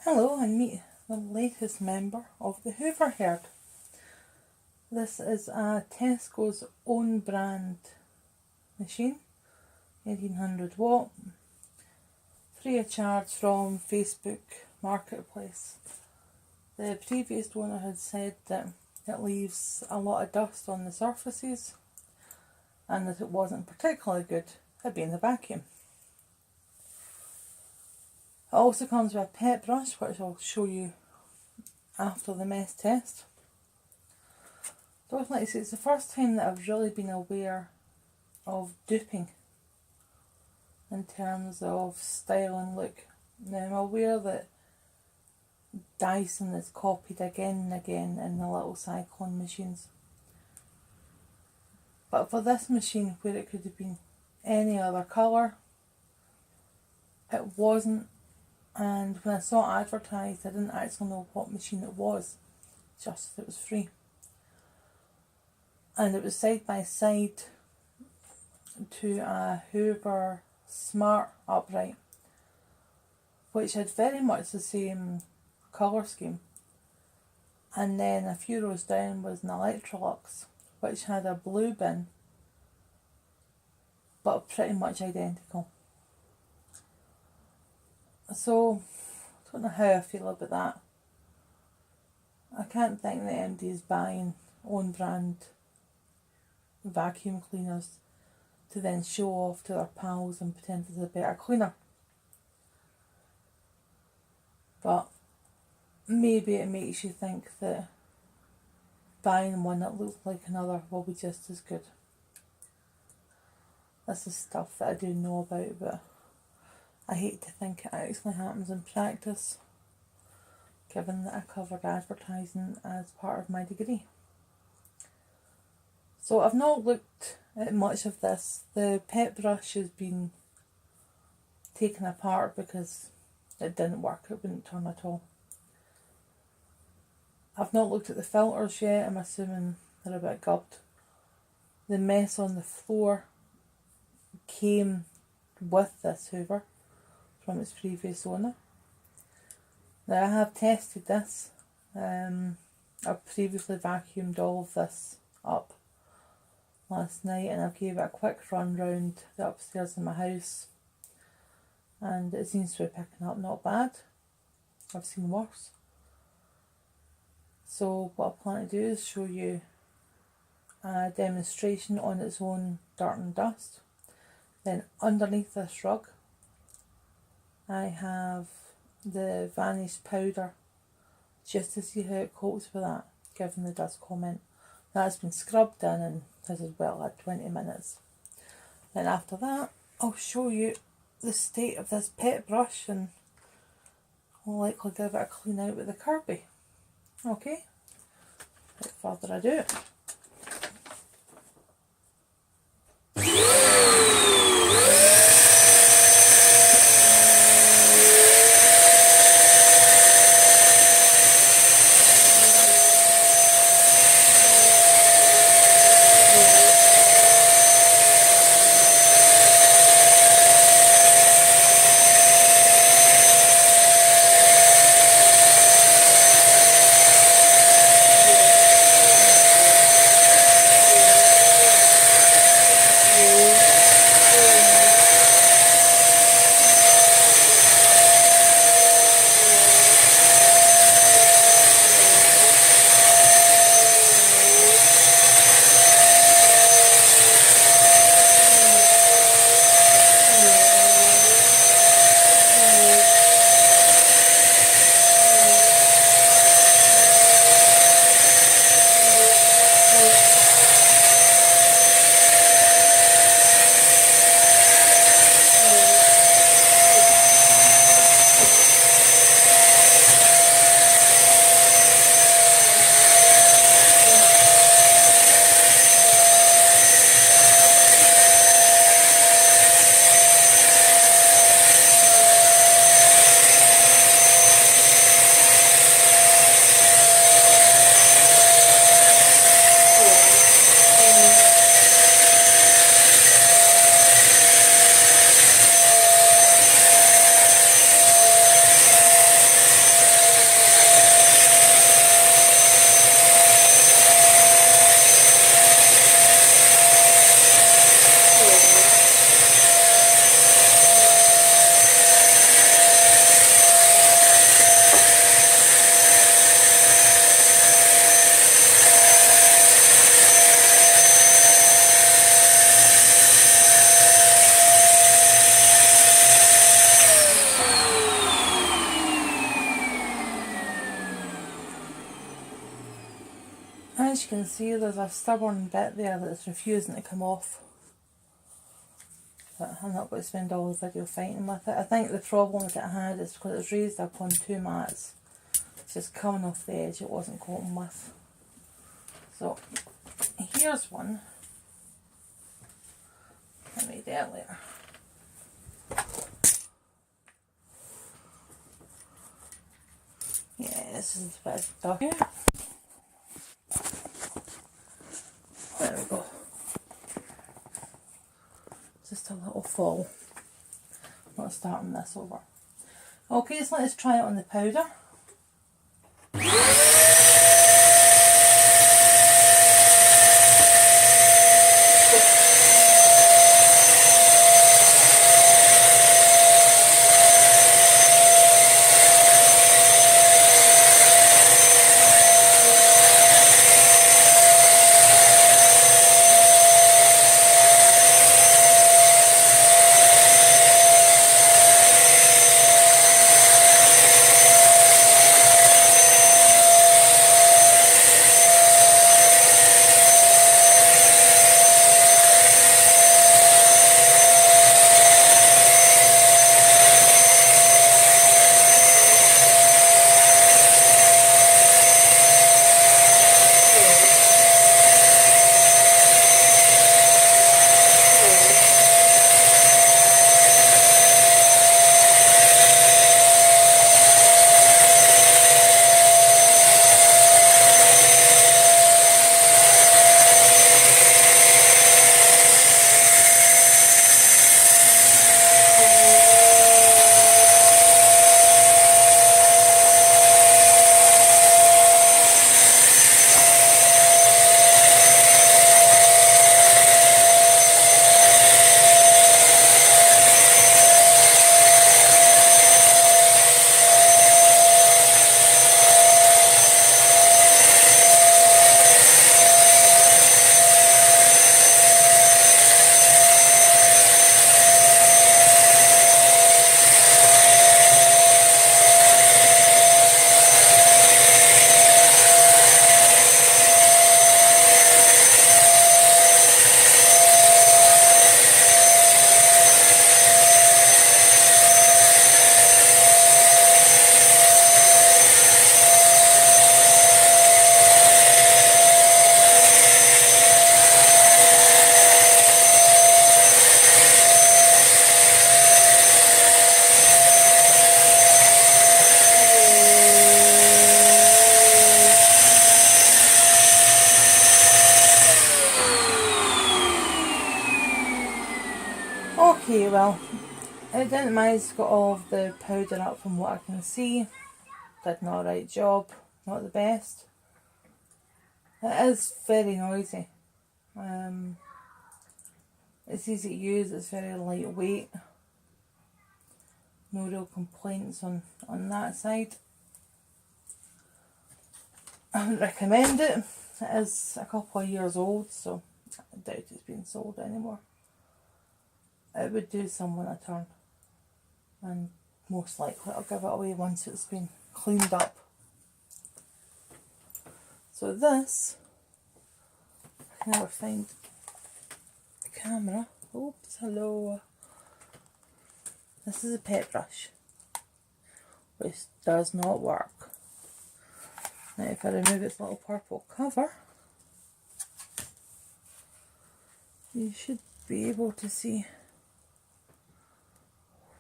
Hello, and meet the latest member of the Hoover herd. This is a Tesco's own brand machine, 1800 watt, free of charge from Facebook Marketplace. The previous owner had said that it leaves a lot of dust on the surfaces and that it wasn't particularly good at being a vacuum. It also comes with a pet brush, which I'll show you after the mess test. So I would like to say it's the first time that I've really been aware of duping in terms of style and look. Now I'm aware that Dyson is copied again and again in the little cyclone machines. But for this machine, where it could have been any other colour, it wasn't. And when I saw it advertised, I didn't actually know what machine it was, just that it was free. And it was side by side to a Hoover Smart Upright, which had very much the same colour scheme. And then a few rows down was an Electrolux, which had a blue bin, but pretty much identical. So, I don't know how I feel about that. I can't think that MD is buying own brand vacuum cleaners to then show off to their pals and pretend it's a better cleaner. But maybe it makes you think that buying one that looks like another will be just as good. This is stuff that I do know about, but I hate to think it actually happens in practice, given that I covered advertising as part of my degree. So I've not looked at much of this. The pet brush has been taken apart because it didn't work, it wouldn't turn at all. I've not looked at the filters yet, I'm assuming they're a bit gubbed. The mess on the floor came with this Hoover from its previous owner. Now I have tested this. I've previously vacuumed all of this up last night and I've gave it a quick run round the upstairs in my house and it seems to be picking up not bad. I've seen worse. So what I plan to do is show you a demonstration on its own dirt and dust. Then underneath this rug I have the vanish powder just to see how it copes with that, given the dust comment. That's been scrubbed in and this is well at 20 minutes. Then after that I'll show you the state of this pet brush and I'll likely give it a clean out with the Kirby. Okay, without further ado. as you can see, there's a stubborn bit there that's refusing to come off. But I'm not going to spend all the video fighting with it. I think the problem that it had is because it's raised up on 2 mats. It's just coming off the edge it wasn't coping with. So here's one I made earlier. Yeah, this is a bit dark. There we go. Just a little fall. Not starting this over. Okay, so let's try it on the powder. Okay, well, it didn't manage to get all of the powder up from what I can see. Did not a right job, not the best. It is very noisy. It's easy to use, it's very lightweight. No real complaints on that side. I would recommend it. It is a couple of years old, so I doubt it's being sold anymore. It would do someone a turn, and most likely I'll give it away once it's been cleaned up. So this, I can never find the camera. Oops, hello. This is a pet brush, which does not work. Now if I remove its little purple cover, you should be able to see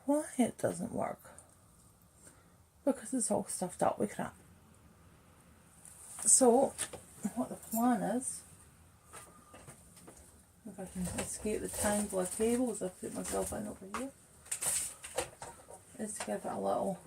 why it doesn't work. Because it's all stuffed up with crap. So, what the plan is, if I can escape the tangle of cables I've put myself in over here, is to give it a little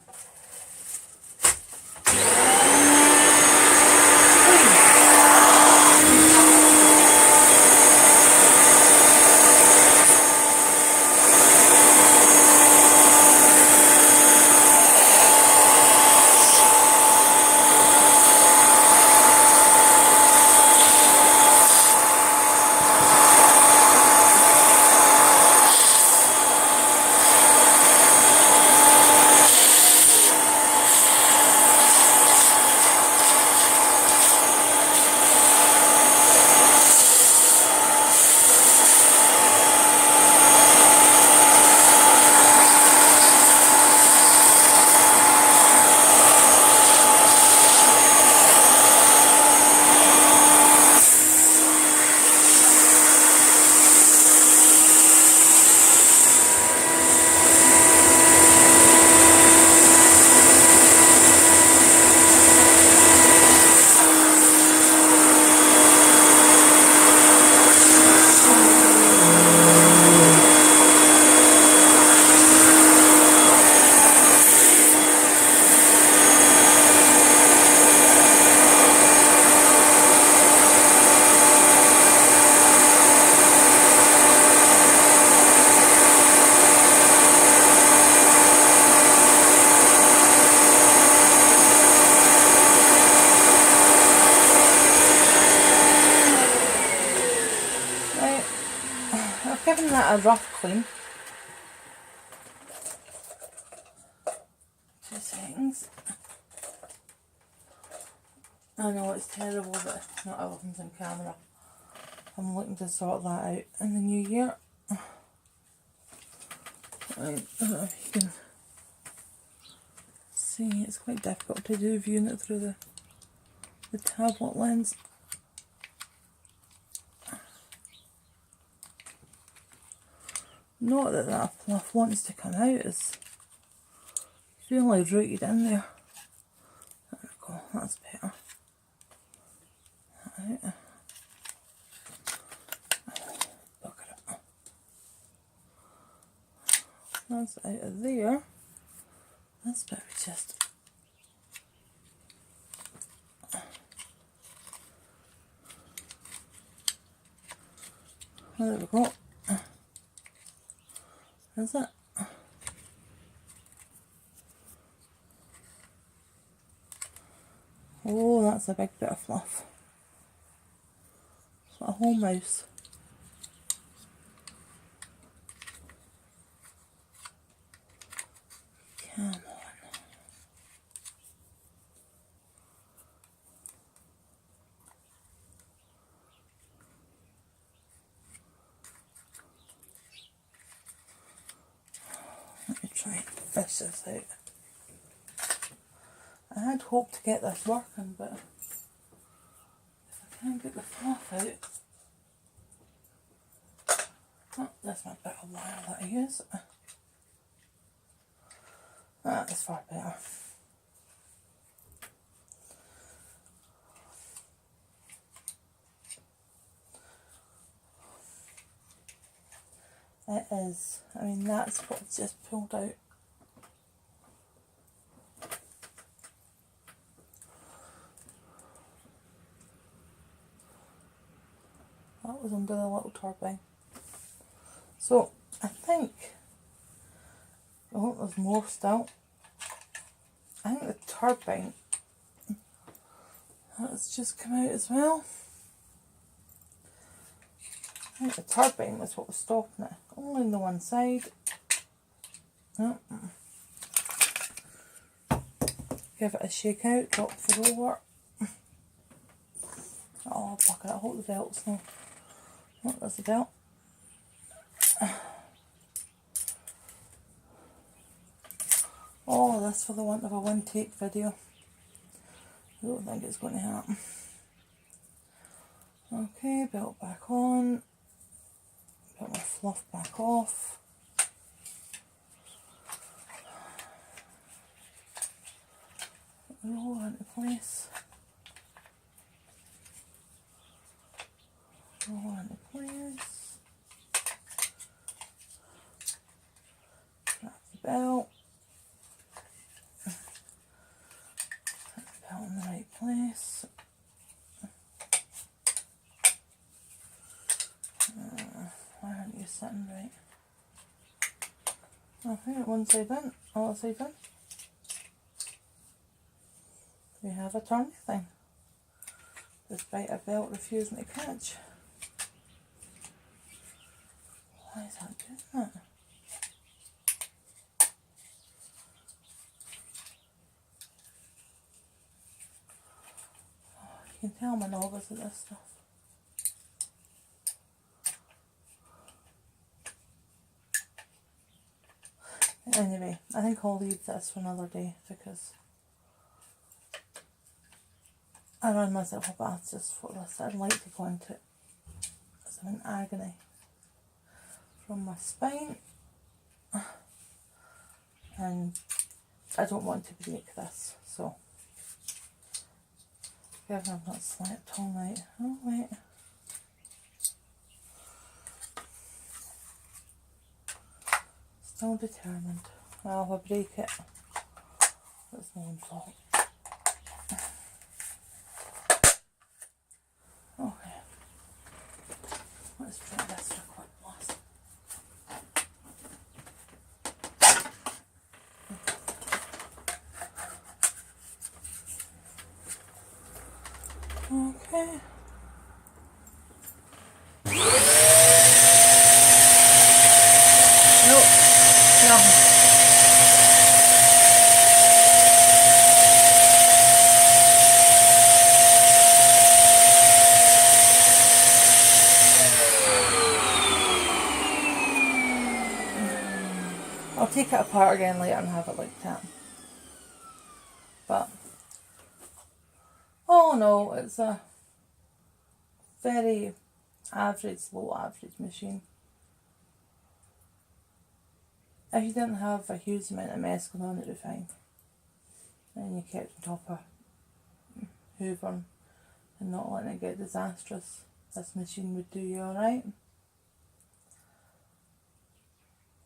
a rough clean. 2 seconds. I know it's terrible that not everything's on camera. I'm looking to sort that out in the new year. Right, I don't know if you can see, it's quite difficult to do viewing it through the tablet lens. Not that that fluff wants to come out, it's really rooted in there. There we go, that's better. Right. Bugger it. That's out of there. This bit we just there we go. Is it? Oh, that's a big bit of fluff. It's like a whole mouse. Come on. Let me try and fish this out. I had hoped to get this working, but if I can't get the fluff out, oh, that's my bit of wire that I use. That is far better. It is. I mean, that's what I've just pulled out. That was under the little turbine. So, I think, oh, there's more still. I think the turbine has just come out as well. I think the turbine was what was stopping it. Only on the one side. Oh. Give it a shake out, drop the roller. Oh, bucket, I hope the belt's not. Oh, there's the belt. Oh, this for the want of a one take video. I don't think it's going to happen. Okay, belt back on. Put my fluff back off. Roll into place. Roll into place. Grab the belt. Put the belt in the right place. Why aren't you sitting right? Okay, one side in, other side in. We have a turn thing, despite a belt refusing to catch. Why is that doing that? Oh, you can tell I'm a novice at this stuff. Anyway, I think I'll leave this for another day because I ran myself a bath just for this. I'd like to go into it because I'm in agony from my spine and I don't want to break this, so given I've not slept all night. Oh wait. Still determined. Well, if I break it, it's my own fault. Okay. Let's try this for a quick blast. Okay. take it apart again later and have it like that. But oh no, it's a very average, low average machine. If you didn't have a huge amount of mess going on, it would be fine. And you kept on top of hoovering and not letting it get disastrous, this machine would do you alright.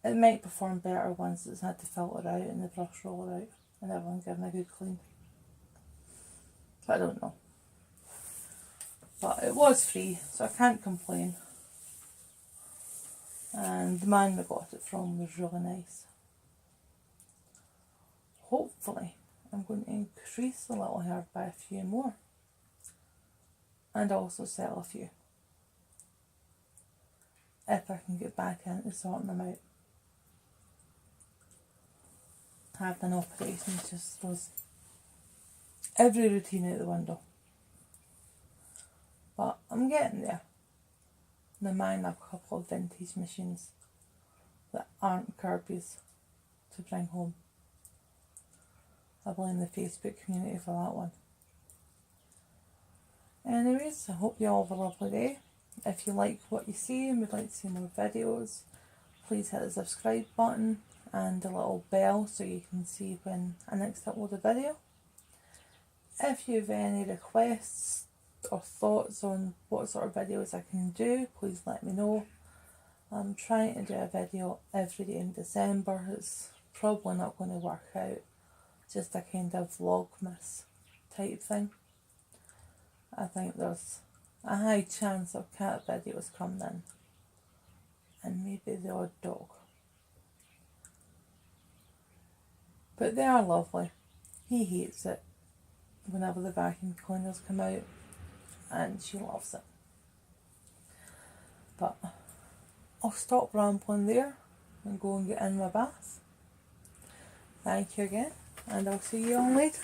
It might perform better once it's had the filter out and the brush roller out and everyone given a good clean. But I don't know. But it was free, so I can't complain. And the man we got it from was really nice. Hopefully I'm going to increase the little herd by a few more. And also sell a few. If I can get back into sorting them out. Having an operation just throws every routine out the window. But I'm getting there. Now mine have a couple of vintage machines that aren't Kirby's to bring home. I blame the Facebook community for that one. Anyways, I hope you all have a lovely day. If you like what you see and would like to see more videos, please hit the subscribe button and the little bell so you can see when I next upload a video. If you have any requests or thoughts on what sort of videos I can do, please let me know. I'm trying to do a video every day in December. It's probably not going to work out. Just a kind of vlogmas type thing. I think there's a high chance of cat videos coming in. And maybe the odd dog. But they are lovely. He hates it whenever the vacuum cleaners come out. And she loves it. But I'll stop rambling there and go and get in my bath. Thank you again, and I'll see you all later.